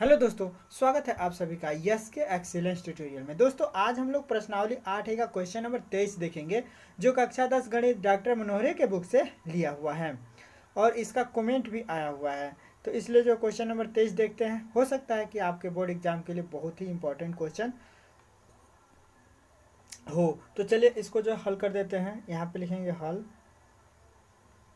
Hello दोस्तों, स्वागत है आप सभी का यस के एक्सीलेंस ट्यूटोरियल में। दोस्तों आज हम लोग प्रश्नावली 8 का क्वेश्चन नंबर 23 देखेंगे, जो कक्षा 10 गणित डॉक्टर मनोहरे के बुक से लिया हुआ है और इसका कमेंट भी आया हुआ है। तो इसलिए जो क्वेश्चन नंबर 23 देखते हैं, हो सकता है कि आपके बोर्ड एग्जाम के लिए बहुत ही इंपॉर्टेंट क्वेश्चन हो। तो चलिए इसको जो हल कर देते हैं। यहाँ पे लिखेंगे हल,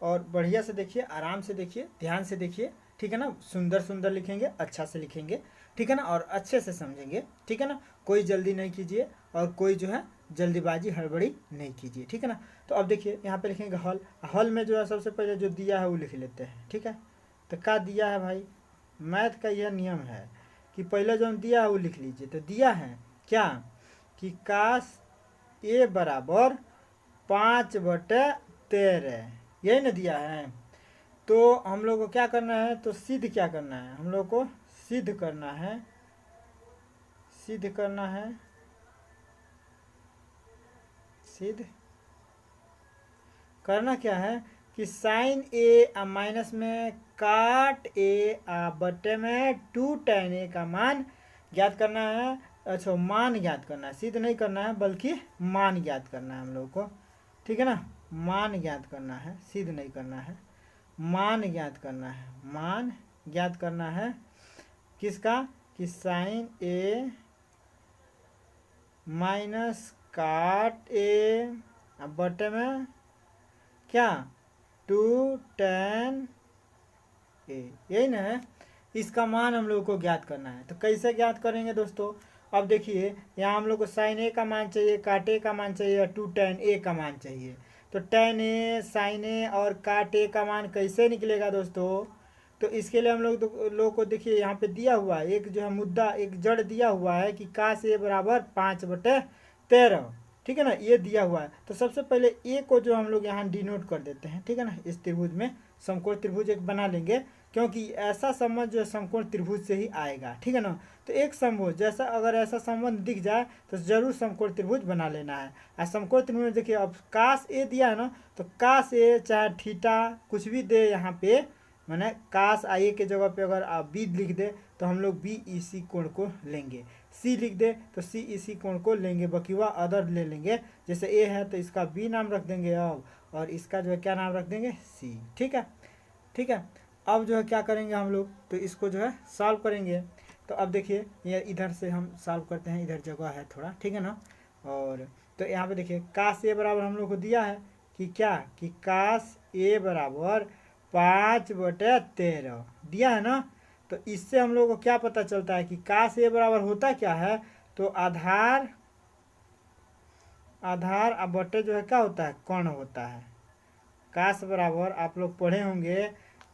और बढ़िया से देखिए, आराम से देखिए, ध्यान से देखिए, ठीक है ना। सुंदर सुंदर लिखेंगे, अच्छा से लिखेंगे, ठीक है ना, और अच्छे से समझेंगे, ठीक है ना। कोई जल्दी नहीं कीजिए और कोई जो है जल्दीबाजी हड़बड़ी नहीं कीजिए, ठीक है ना। तो अब देखिए यहाँ पे लिखेंगे हल। हल में जो है सबसे पहले जो दिया है वो लिख लेते हैं, ठीक है। तो क्या दिया है भाई, मैथ का यह नियम है कि पहले जो दिया है वो लिख लीजिए। तो दिया है क्या कि काश ए बराबर 5/13, यही ना दिया है। तो हम लोग को क्या करना है, तो सिद्ध क्या करना है, हम लोग को सिद्ध करना है, सिद्ध करना है, सिद्ध करना क्या है कि साइन ए माइनस में काट ए बटे में 2 tan a का मान ज्ञात करना है। अच्छा, मान ज्ञात करना है, सिद्ध नहीं करना है बल्कि मान ज्ञात करना है हम लोग को, ठीक है ना। मान ज्ञात करना है, सिद्ध नहीं करना है, मान ज्ञात करना है। मान ज्ञात करना है किसका, कि साइन ए माइनस काट ए बटे में क्या 2 tan a, यही ना है। इसका मान हम लोग को ज्ञात करना है। तो कैसे ज्ञात करेंगे दोस्तों, अब देखिए यहाँ हम लोग को साइन ए का मान चाहिए, काट ए का मान चाहिए और 2 tan a का मान चाहिए। तो tan a, साइन ए और काट ए का मान कैसे निकलेगा दोस्तों। तो इसके लिए हम लोग को देखिए यहाँ पे दिया हुआ है एक जो है मुद्दा, एक जड़ दिया हुआ है कि काश ए बराबर 5/13, ठीक है ना, ये दिया हुआ है। तो सबसे पहले ए को जो हम लोग यहाँ डिनोट कर देते हैं, ठीक है ना। इस त्रिभुज में समकोण त्रिभुज एक बना लेंगे, क्योंकि ऐसा संबंध जो है समकोण त्रिभुज से ही आएगा, ठीक है ना। तो एक संबंध जैसा अगर ऐसा संबंध दिख जाए तो जरूर समकोण त्रिभुज बना लेना है। और समकोण त्रिभुज में देखिए, अब काश ए दिया है ना, तो काश ए चाहे थीटा कुछ भी दे यहाँ पे, मैंने काश आई के जगह पे अगर आप बी लिख दे तो हम लोग बी इसी कोण को लेंगे, सी लिख दे तो सी इसी कोण को लेंगे, बकीवा अदर ले लेंगे। जैसे ए है तो इसका बी नाम रख देंगे अब, और इसका जो है क्या नाम रख देंगे, सी, ठीक है, ठीक है। अब जो है क्या करेंगे हम लोग, तो इसको जो है सॉल्व करेंगे। तो अब देखिए ये इधर से हम सॉल्व करते हैं, इधर जगह है थोड़ा, ठीक है ना। और तो यहाँ पे देखिए काश ए बराबर हम लोग को दिया है कि क्या, कि काश ए बराबर 5/13 दिया है ना। तो इससे हम लोग को क्या पता चलता है कि काश ए बराबर होता क्या है, तो आधार, आधार अब बटे जो है क्या होता है, कर्ण होता है। काश बराबर आप लोग पढ़े होंगे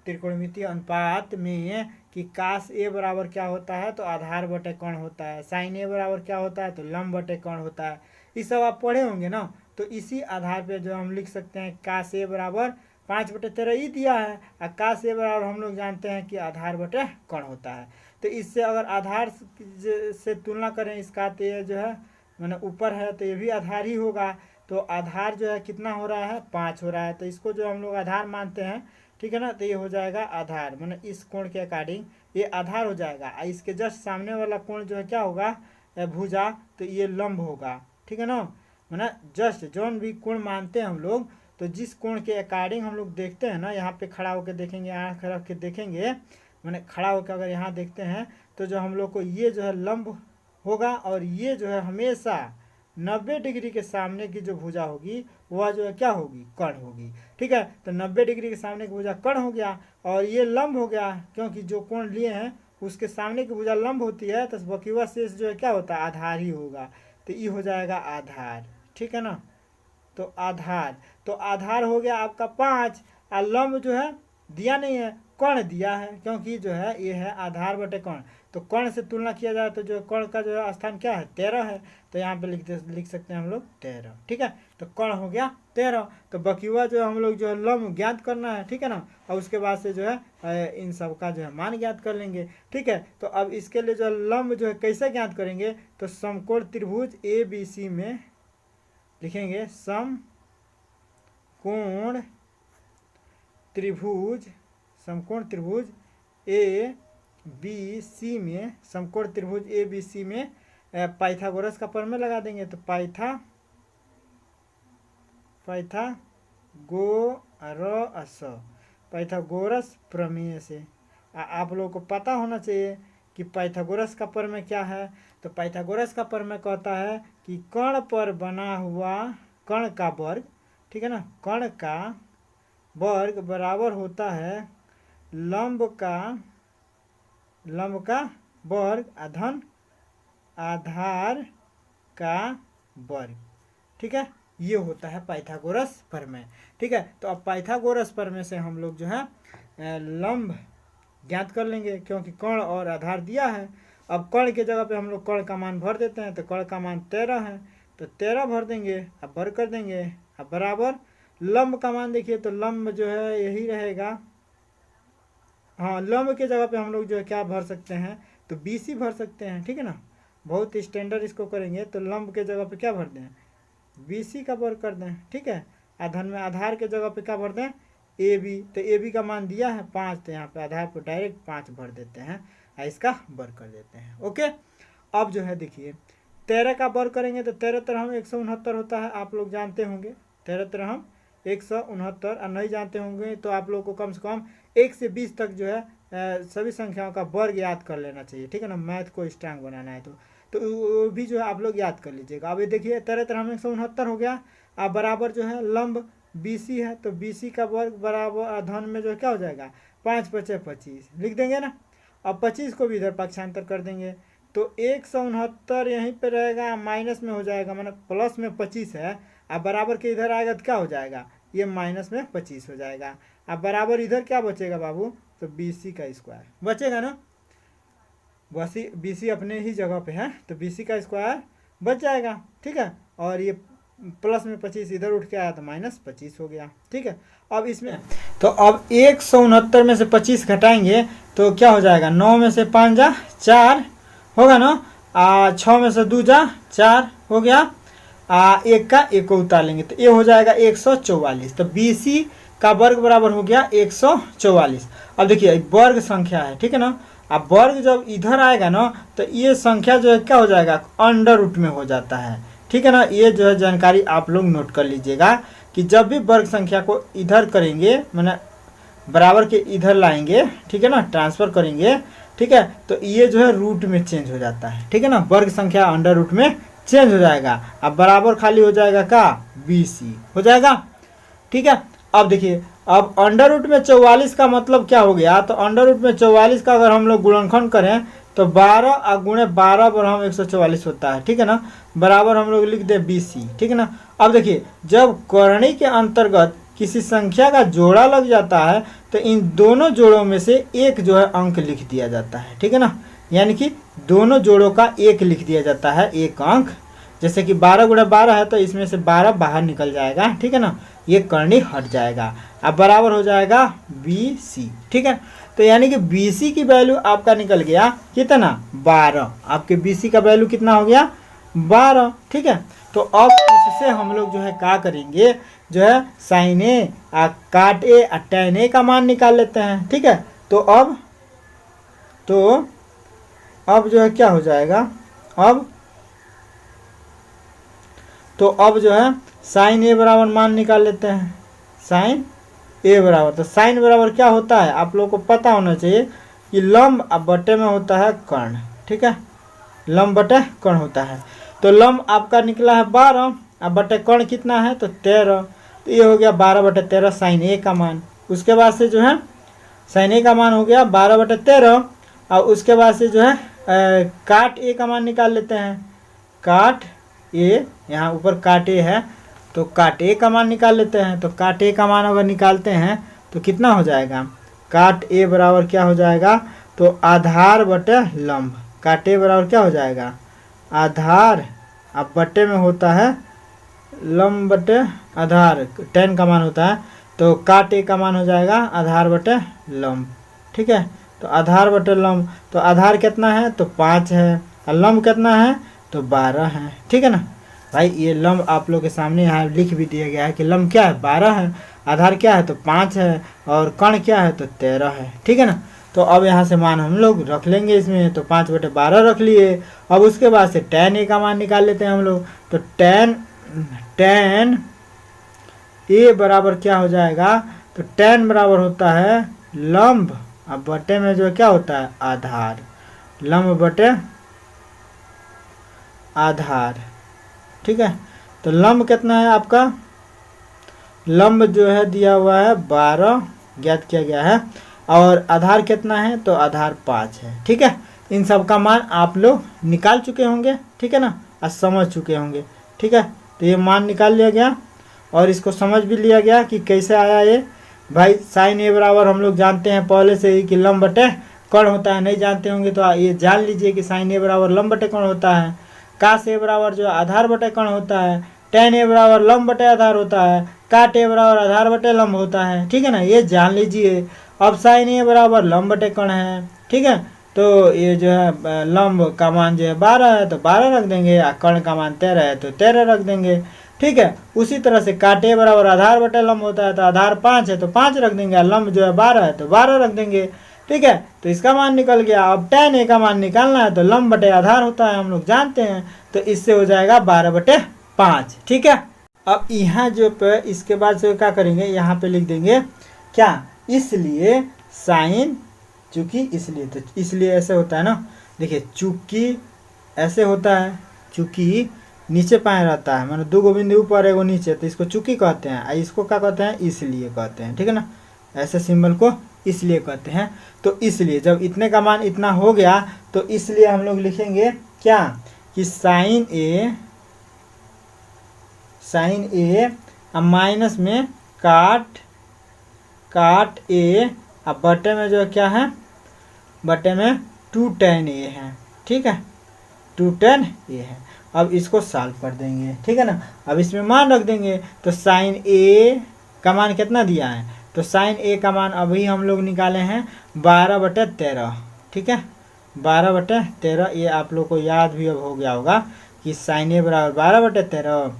त्रिकोणमितीय अनुपात में कि काश ए बराबर क्या होता है, तो आधार बटे कर्ण होता है। साइन ए बराबर क्या होता है, तो लंब बटे कर्ण होता है। ये सब आप पढ़े होंगे ना। तो इसी आधार पे जो हम लिख सकते हैं काश ए बराबर 5/13 ही दिया है, और काश ए बराबर हम लोग जानते हैं कि आधार बटे कर्ण होता है। तो इससे अगर आधार से तुलना करें इसका, तो ये जो है मैंने ऊपर है तो ये भी आधार ही होगा। तो आधार जो है कितना हो रहा है, 5 हो रहा है। तो इसको जो हम लोग आधार मानते हैं, ठीक है ना। तो ये हो जाएगा आधार, मैंने इस कोण के अकॉर्डिंग ये आधार हो जाएगा। इसके जस्ट सामने वाला कोण जो है क्या होगा, भुजा, तो ये लंब होगा, ठीक है ना। मैंने जस्ट जौन भी कोण मानते हैं हम लोग, तो जिस कोण के अकॉर्डिंग हम लोग देखते हैं ना, यहाँ पे खड़ा होकर देखेंगे, आँख रख के देखेंगे, मैंने खड़ा होकर अगर यहाँ देखते हैं तो जो हम लोग को ये जो है लंब होगा, और ये जो है हमेशा 90 डिग्री के सामने की जो भुजा होगी वह जो है क्या होगी, कर्ण होगी, ठीक है। तो 90 डिग्री के सामने की भुजा कर्ण हो गया, और ये लंब हो गया, क्योंकि जो कोण लिए हैं उसके सामने की भुजा लंब होती है, तो बकीवा शेष जो है क्या होता है, आधार ही होगा। तो ये हो जाएगा आधार, ठीक है ना। तो आधार, तो आधार हो गया आपका 5, और लंब जो है दिया नहीं है, कर्ण दिया है, क्योंकि जो है ये है आधार बटे कर्ण। तो कर्ण से तुलना किया जाए तो जो कर्ण का जो है स्थान क्या है, 13 है। तो यहाँ पे लिख सकते हैं हम लोग 13, ठीक है। तो कर्ण हो गया 13। तो बकीवा जो हम लोग जो है लंब ज्ञात करना है, ठीक है ना। और उसके बाद से जो है इन सब का जो है मान ज्ञात कर लेंगे, ठीक है। तो अब इसके लिए जो लंब जो है कैसे ज्ञात करेंगे, तो समकोण त्रिभुज ABC में लिखेंगे समकोण त्रिभुज ए बी सी में, समकोण त्रिभुज ए बी सी में पाइथागोरस का प्रमेय लगा देंगे। तो पाइथागोरस प्रमेय से आप लोगों को पता होना चाहिए कि पाइथागोरस का प्रमेय क्या है। तो पाइथागोरस का प्रमेय कहता है कि कण पर बना हुआ कण का वर्ग, ठीक है ना, कण का वर्ग बराबर होता है लंब का वर्ग धन आधार का वर्ग, ठीक है। ये होता है पाइथागोरस प्रमेय, ठीक है। तो अब पाइथागोरस प्रमेय से हम लोग जो है लंब ज्ञात कर लेंगे, क्योंकि कर्ण और आधार दिया है। अब कर्ण के जगह पे हम लोग कर्ण का मान भर देते हैं। तो कर्ण का मान 13 है, तो 13 भर देंगे, अब भर कर देंगे, अब बराबर लंब का मान देखिए, तो लंब जो है यही रहेगा। हाँ, लंब के जगह पे हम लोग जो है क्या भर सकते हैं, तो BC भर सकते हैं, ठीक है ना। बहुत स्टैंडर्ड इसको करेंगे। तो लंब के जगह पे क्या भर दें, BC का वर्ग कर दें, ठीक है। धन में आधार के जगह पे क्या भर दें, AB। तो AB का मान दिया है 5, तो यहाँ पे आधार पर डायरेक्ट 5 भर देते हैं और इसका वर्ग कर देते हैं। ओके, अब जो है देखिए 13 का वर्ग करेंगे तो 13 तरह 169 होता है, आप लोग जानते होंगे। 13 तरह 169, और नहीं जानते होंगे तो आप लोग को कम से कम 1 से 20 तक जो है सभी संख्याओं का वर्ग याद कर लेना चाहिए, ठीक है ना। मैथ को स्ट्रांग बनाना है तो वो भी जो है आप लोग याद कर लीजिएगा। अब ये देखिए 13 तरह 169 हो गया। अब बराबर जो है लंब BC है, तो BC का वर्ग बराबर धन में जो क्या हो जाएगा, 5 × 5 = 25 लिख देंगे ना। अब 25 को भी इधर पक्षांतर कर देंगे, तो 169 यहीं पे रहेगा, माइनस में हो जाएगा, मतलब प्लस में 25 है। अब बराबर के इधर आएगा तो क्या हो जाएगा, ये माइनस में 25 हो जाएगा। अब बराबर इधर क्या बचेगा बाबू, तो BC का स्क्वायर बचेगा ना। BC अपने ही जगह पे है, तो BC का स्क्वायर बच जाएगा, ठीक है। और ये प्लस में 25 इधर उठ के आया तो माइनस 25 हो गया, ठीक है। अब इसमें तो अब 169 में से 25 घटाएंगे तो क्या हो जाएगा, 9 में से 5 जा 4 होगा ना, 6 में से 2 जा 4 हो गया, 1 का 1 को उतार लेंगे तो ये हो जाएगा 144। तो BC का वर्ग बराबर हो गया 144। अब देखिए वर्ग संख्या है, ठीक है ना। अब वर्ग जब इधर आएगा ना तो ये संख्या जो है क्या हो जाएगा, अंडर रूट में हो जाता है, ठीक है ना। ये जो है जानकारी आप लोग नोट कर लीजिएगा कि जब भी वर्ग संख्या को इधर करेंगे, मैंने बराबर के इधर लाएंगे, ठीक है ना, ट्रांसफर करेंगे, ठीक है, तो ये जो है रूट में चेंज हो जाता है, ठीक है ना। वर्ग संख्या अंडर रूट में चेंज हो जाएगा। अब बराबर खाली हो जाएगा का BC हो जाएगा, ठीक है। अब देखिए अब अंडर रूट में 44 का मतलब क्या हो गया, तो अंडर रूट में 44 का अगर हम लोग गुणनखंड करें तो 12 गुणे 12 बराबर 144 होता है, ठीक है ना। बराबर हम लोग लिख दे BC, ठीक है ना। अब देखिए जब करणी के अंतर्गत किसी संख्या का जोड़ा लग जाता है तो इन दोनों जोड़ों में से एक जो है अंक लिख दिया जाता है, ठीक है ना। यानी कि दोनों जोड़ों का एक लिख दिया जाता है, एक अंक। जैसे कि 12 × 12 है तो इसमें से 12 बाहर निकल जाएगा, ठीक है ना, ये करनी हट जाएगा। अब बराबर हो जाएगा BC, ठीक है। तो यानी कि BC की वैल्यू आपका निकल गया कितना, 12। आपके BC का वैल्यू कितना हो गया, 12, ठीक है। तो अब इससे हम लोग जो है क्या करेंगे, जो है sin A cot A tan A का मान निकाल लेते हैं, ठीक है। तो अब जो है क्या हो जाएगा, अब जो है sin A बराबर मान निकाल लेते हैं, sin A बराबर, तो sin बराबर क्या होता है आप लोगों को पता होना चाहिए कि लंब अब बटे में होता है कर्ण, ठीक है, लंब बटे कर्ण होता है। तो लंब आपका निकला है 12, अब बटे कर्ण कितना है तो 13, तो ये हो गया 12/13 sin A का मान। उसके बाद से जो है sin A का मान हो गया 12/13, और उसके बाद से जो है cot A का मान निकाल लेते हैं, cot A, यहाँ ऊपर cot A है तो cot A का मान निकाल लेते हैं। तो cot A का मान अगर निकालते हैं तो कितना हो जाएगा, cot A बराबर क्या हो जाएगा, तो आधार बटे लंब। cot A बराबर क्या हो जाएगा, आधार, अब बटे में होता है लंब बटे आधार, tan का मान होता है, तो cot A का मान हो जाएगा आधार बटे लंब, ठीक है। तो आधार बटे लंब, तो आधार कितना है तो 5 है, और लंब कितना है तो 12 है, ठीक है ना भाई। ये लंब आप लोग के सामने यहाँ लिख भी दिया गया है कि लंब क्या है 12 है, आधार क्या है तो 5 है, और कर्ण क्या है तो 13 है, ठीक है ना। तो अब यहाँ से मान हम लोग रख लेंगे इसमें, तो 5/12 रख लिए। अब उसके बाद से tan a का मान निकाल लेते हैं हम लोग। तो tan a बराबर क्या हो जाएगा, तो tan बराबर होता है लंब, अब बटे में जो क्या होता है आधार, लंब बटे आधार। ठीक है, तो लंब कितना है आपका, लंब जो है दिया हुआ है 12 ज्ञात किया गया है, और आधार कितना है, तो आधार 5 है। ठीक है, इन सब का मान आप लोग निकाल चुके होंगे, ठीक है ना, आज समझ चुके होंगे। ठीक है, तो ये मान निकाल लिया गया और इसको समझ भी लिया गया कि कैसे आया ये। भाई साइन ए बराबर हम लोग जानते हैं पहले से ही कि लंब बटे कर्ण होता है, नहीं जानते होंगे तो ये जान लीजिए कि साइन ए बराबर लंब बटे कर्ण होता है। कास ए बराबर जो आधार बटे कर्ण होता है, tan ए बराबर लंब बटे आधार होता है, काट ए बराबर आधार बटे लंब होता है। ठीक है ना, ये जान लीजिए। अब साइन ए बराबर लंब बटे कर्ण है। ठीक है, तो ये जो है लंब का मान जो है 12 है तो 12 रख देंगे, और कर्ण का मान 13 है तो 13 रख देंगे। ठीक है, उसी तरह से काट ए बराबर आधार बटे लंब होता है तो आधार 5 है तो 5 रख देंगे, और लंब जो है 12 है तो 12 रख देंगे। ठीक है, तो इसका मान निकल गया। अब tan a का मान निकालना है तो लंब बटे आधार होता है, हम लोग जानते हैं, तो इससे हो जाएगा 12/5। ठीक है, अब यहाँ जो पे इसके बाद से क्या करेंगे, यहाँ पे लिख देंगे क्या, इसलिए साइन, चूंकि इसलिए, तो इसलिए ऐसे होता है ना, देखिए चूंकि ऐसे होता है, चूंकि नीचे पाए रहता है, मतलब 2 बिंदु ऊपर एगो नीचे, तो इसको चूंकि कहते हैं, इसको क्या कहते हैं, इसलिए कहते हैं। ठीक है ना, ऐसे सिंबल को इसलिए कहते हैं। तो इसलिए जब इतने का मान इतना हो गया तो इसलिए हम लोग लिखेंगे क्या, कि साइन ए अब माइनस में काट ए, अब बटे में जो क्या है, बटे में 2 tan a है। ठीक है, 2 tan a है। अब इसको सॉल्व कर देंगे। ठीक है ना, अब इसमें मान रख देंगे, तो साइन ए का मान कितना दिया है, तो साइन ए का मान अभी हम लोग निकाले हैं 12/13। ठीक है, 12/13, ये आप लोग को याद भी अब हो गया होगा कि साइन ए बराबर 12/13,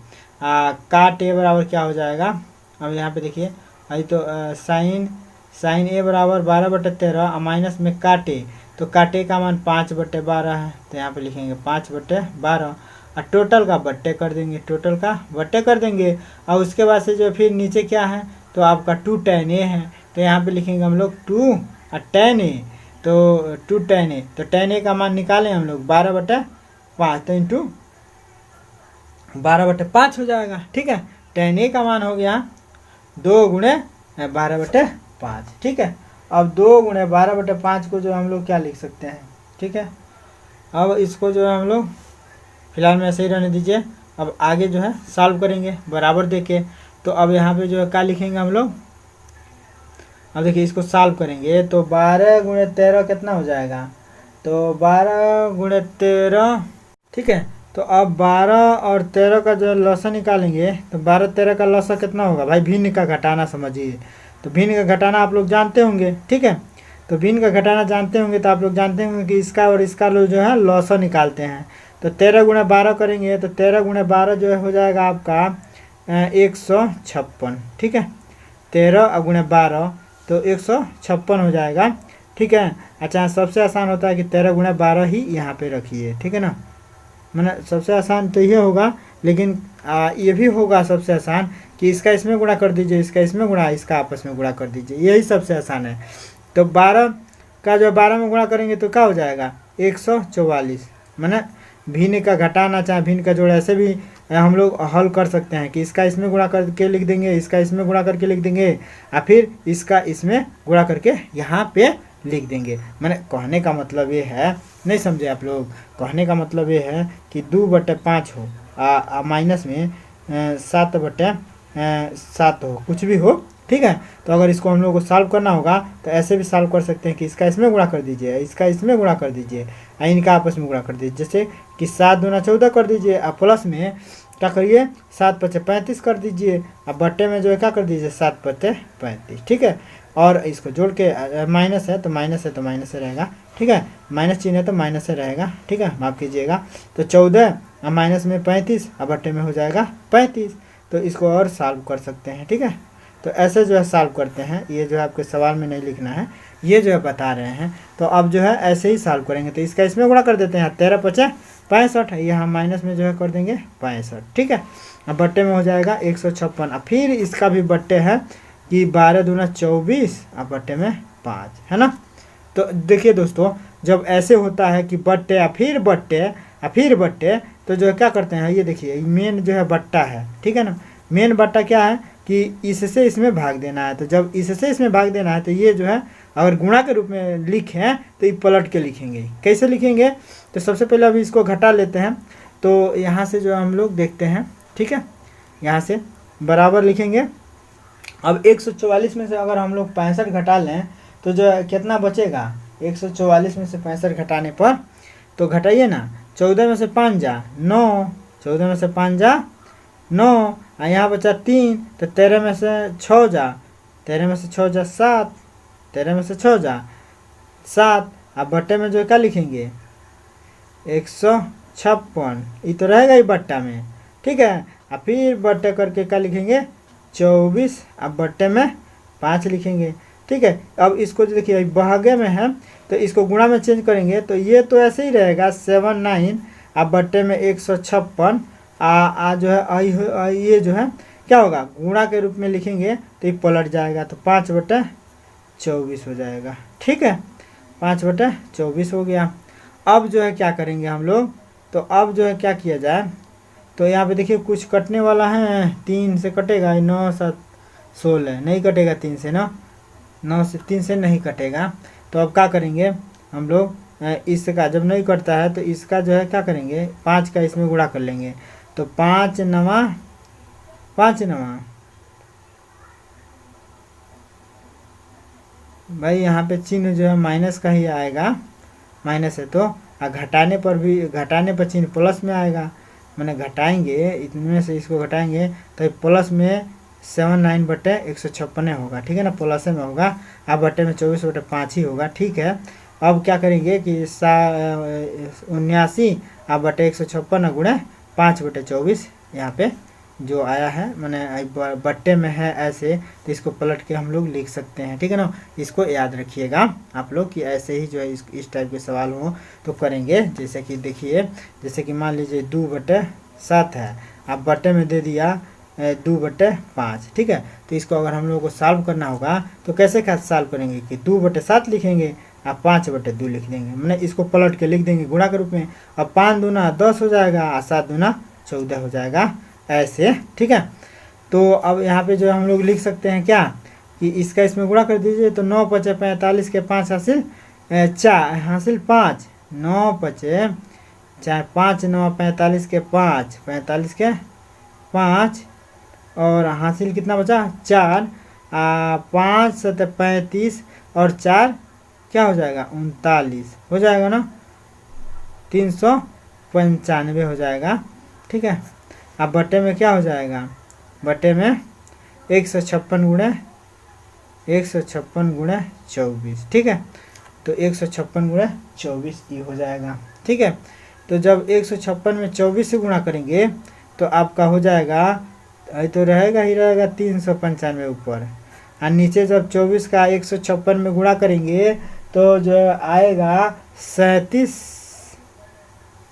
काट ए बराबर क्या हो जाएगा, अब यहाँ पे देखिए, अभी तो साइन ए बराबर 12/13 माइनस में काटे, तो काटे का मान 5/12 है, तो यहाँ पे लिखेंगे 5/12, और टोटल का बट्टे कर देंगे, टोटल का बट्टे कर देंगे। और उसके बाद से जो फिर नीचे क्या है, तो आपका 2 tan a है, तो यहाँ पे लिखेंगे हम लोग 2 और tan a, तो 2 tan a, तो tan a का मान निकालें हम लोग 12/5, तो इंटू 12/5 हो जाएगा। ठीक है, tan a का मान हो गया 2 × 12/5। ठीक है, अब 2 × 12/5 को जो हम लोग क्या लिख सकते हैं। ठीक है, अब इसको जो है हम लोग फिलहाल में ऐसे ही रहने दीजिए, अब आगे जो है सॉल्व करेंगे बराबर देके। तो अब यहाँ पे जो है क्या लिखेंगे हम लोग, अब देखिए इसको सॉल्व करेंगे तो 12 × 13 कितना हो जाएगा, तो 12 × 13। ठीक है, तो अब 12 और 13 का जो लसा निकालेंगे, तो 12-13 का लसा कितना होगा भाई, भिन्न का घटाना समझिए, तो भिन्न का घटाना आप लोग जानते होंगे। ठीक है, तो भिन्न का घटाना जानते होंगे तो आप लोग जानते होंगे कि इसका और इसका जो है लसा निकालते हैं। तो 13 × 12 करेंगे, तो 13 × 12 जो है हो जाएगा आपका 156। ठीक है, 13 × 12 तो 156 हो जाएगा। ठीक है, अच्छा सबसे आसान होता है कि 13 × 12 ही यहाँ पे रखिए। ठीक है ना, मैंने सबसे आसान तो ये होगा, लेकिन ये भी होगा सबसे आसान कि इसका इसमें गुणा कर दीजिए, इसका इसमें गुणा, इसका आपस में गुणा कर दीजिए, यही सबसे आसान है। तो 12 का जो 12 में गुणा करेंगे तो क्या हो जाएगा 144। मैंने भिन्न का घटाना चाहे भिन्न का जोड़ ऐसे भी हम लोग हल कर सकते हैं कि इसका इसमें गुणा करके लिख देंगे, इसका इसमें गुणा करके लिख देंगे, और फिर इसका इसमें गुणा करके यहाँ पे लिख देंगे। मैंने कहने का मतलब ये है, नहीं समझे आप लोग, कहने का मतलब ये है कि 2/5 हो माइनस में 7/7 हो, कुछ भी हो। ठीक है, तो अगर इसको हम लोग को सॉल्व करना होगा तो ऐसे भी सॉल्व कर सकते हैं कि इसका इसमें गुणा कर दीजिए, इसका इसमें गुणा कर दीजिए, इनका आपस में गुणा कर दीजिए। जैसे कि 7 दूना 14 कर दीजिए, और प्लस में क्या करिए 7×5 = 35 कर दीजिए, अब बट्टे में जो है क्या कर दीजिए 7×5 = 35। ठीक है, और इसको जोड़ के माइनस है तो माइनस है तो माइनस से रहेगा। ठीक है, माइनस चिन्ह है तो माइनस से रहेगा। ठीक है, माफ़ कीजिएगा, तो 14 और माइनस में 35, और बट्टे में हो जाएगा 35। तो इसको और सॉल्व कर सकते हैं। ठीक है, तो ऐसे जो है सॉल्व करते हैं। ये जो है आपके सवाल में नहीं लिखना है, ये जो है बता रहे हैं। तो अब जो है ऐसे ही सॉल्व करेंगे। तो इसका इसमें गुणा कर देते हैं, 13 पचे 65, ये हम माइनस में जो है कर देंगे 65, ठीक है। अब बट्टे में हो जाएगा 156। अब फिर इसका भी बट्टे है कि 12 दूना 24, अब बट्टे में 5, है ना। तो देखिए दोस्तों, जब ऐसे होता है कि बट्टे या फिर बट्टे या फिर बट्टे, तो जो है क्या करते हैं, ये देखिए मेन जो है बट्टा है, ठीक है ना। मेन बट्टा क्या है कि इससे इसमें भाग देना है। तो जब इससे इसमें भाग देना है तो ये जो है अगर गुणा के रूप में लिखें तो ये पलट के लिखेंगे। कैसे लिखेंगे, तो सबसे पहले अभी इसको घटा लेते हैं। तो यहाँ से जो हम लोग देखते हैं, ठीक है, यहाँ से बराबर लिखेंगे। अब 144 में से अगर हम लोग 65 घटा लें तो जो है कितना बचेगा, 144 में से 65 घटाने पर, तो घटाइए ना, 14 में से 5 जा 9, 14 में से 5 जा 9, और यहाँ बचा 3, तो 13 में से 6 जा, 13 में से 6 जा 7, 13 में से 6 जा 7। अब बट्टे में जो क्या लिखेंगे 156, ये तो रहेगा ही बट्टा में, ठीक है। अब फिर बट्टे करके क्या लिखेंगे 24, अब बट्टे में 5 लिखेंगे, ठीक है। अब इसको जो देखिए भागे में है तो इसको गुणा में चेंज करेंगे, तो ये तो ऐसे ही रहेगा 79, अब बट्टे में 156, जो है ये जो है क्या होगा, गुणा के रूप में लिखेंगे तो ये पलट जाएगा, तो 5/24 हो जाएगा, ठीक है। 5/24 हो गया। अब जो है क्या करेंगे हम लोग, तो अब जो है क्या किया जाए, तो यहाँ पे देखिए कुछ कटने वाला है, 3 से कटेगा, 9 7 16 नहीं कटेगा, 3 से ना, 9 से 3 से नहीं कटेगा। तो अब क्या करेंगे हम लोग, इसका जब नहीं कटता है तो इसका जो है क्या करेंगे 5 का इसमें गुणा कर लेंगे। तो 5 नवा भाई यहाँ पे चिन्ह जो है माइनस का ही आएगा, माइनस है तो घटाने पर भी, घटाने पर चिन्ह प्लस में आएगा, मैंने घटाएंगे इतने से इसको घटाएंगे तो प्लस में 79/156 होगा, ठीक है ना, प्लस में होगा। अब बट्टे में 24/5 ही होगा, ठीक है। अब क्या करेंगे कि 79 अब बटे 156 गुणे 5/24 यहाँ पे जो आया है, मैंने बट्टे में है ऐसे, तो इसको पलट के हम लोग लिख सकते हैं, ठीक है ना। इसको याद रखिएगा आप लोग कि ऐसे ही जो है इस टाइप के सवाल हो तो करेंगे। जैसे कि देखिए, जैसे कि मान लीजिए 2/7 है, आप बट्टे में दे दिया 2/5, ठीक है। तो इसको अगर हम लोगों को सॉल्व करना होगा तो कैसे क्या सॉल्व करेंगे कि 2/7 लिखेंगे, आप 5/2 लिख देंगे, मैंने इसको पलट के लिख देंगे गुणा के रूप में। अब 5 दूना 10 हो जाएगा और 7 दूना 14 हो जाएगा, ऐसे, ठीक है। तो अब यहाँ पे जो हम लोग लिख सकते हैं क्या कि इसका इसमें गुणा कर दीजिए, तो 9 × 45 के 5 हासिल 4 हासिल 5, 9 × 4 5 9 45 के 5, 45 के 5 और हासिल कितना बचा 4, 5 7 35 और 4 क्या हो जाएगा 39 हो जाएगा ना, 395 हो जाएगा, ठीक है। अब बट्टे में क्या हो जाएगा, बट्टे में 156 गुणे 24, ठीक है। तो 156 गुणे 24 ये हो जाएगा, ठीक है। तो जब 156 में 24 से गुणा करेंगे तो आपका हो जाएगा, तो रहेगा ही रहेगा 395 ऊपर, और नीचे जब 24 का 156 में गुणा करेंगे तो जो आएगा 37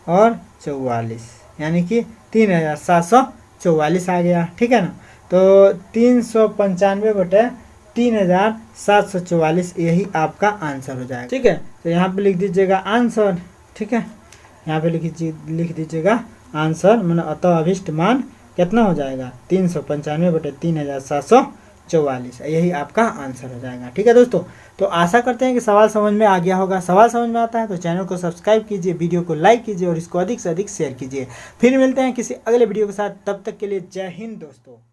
और 44, यानी कि 3744 आ गया, ठीक है ना। तो 395/3744 यही आपका आंसर हो जाएगा, ठीक है। तो यहाँ पे लिख दीजिएगा आंसर, ठीक है, यहाँ पे लिख दीजिएगा आंसर, मैंने अतः अभिष्ट मान कितना हो जाएगा 395/3744, यही आपका आंसर हो जाएगा, ठीक है दोस्तों। तो आशा करते हैं कि सवाल समझ में आ गया होगा। सवाल समझ में आता है तो चैनल को सब्सक्राइब कीजिए, वीडियो को लाइक कीजिए और इसको अधिक से अधिक शेयर कीजिए। फिर मिलते हैं किसी अगले वीडियो के साथ, तब तक के लिए जय हिंद दोस्तों।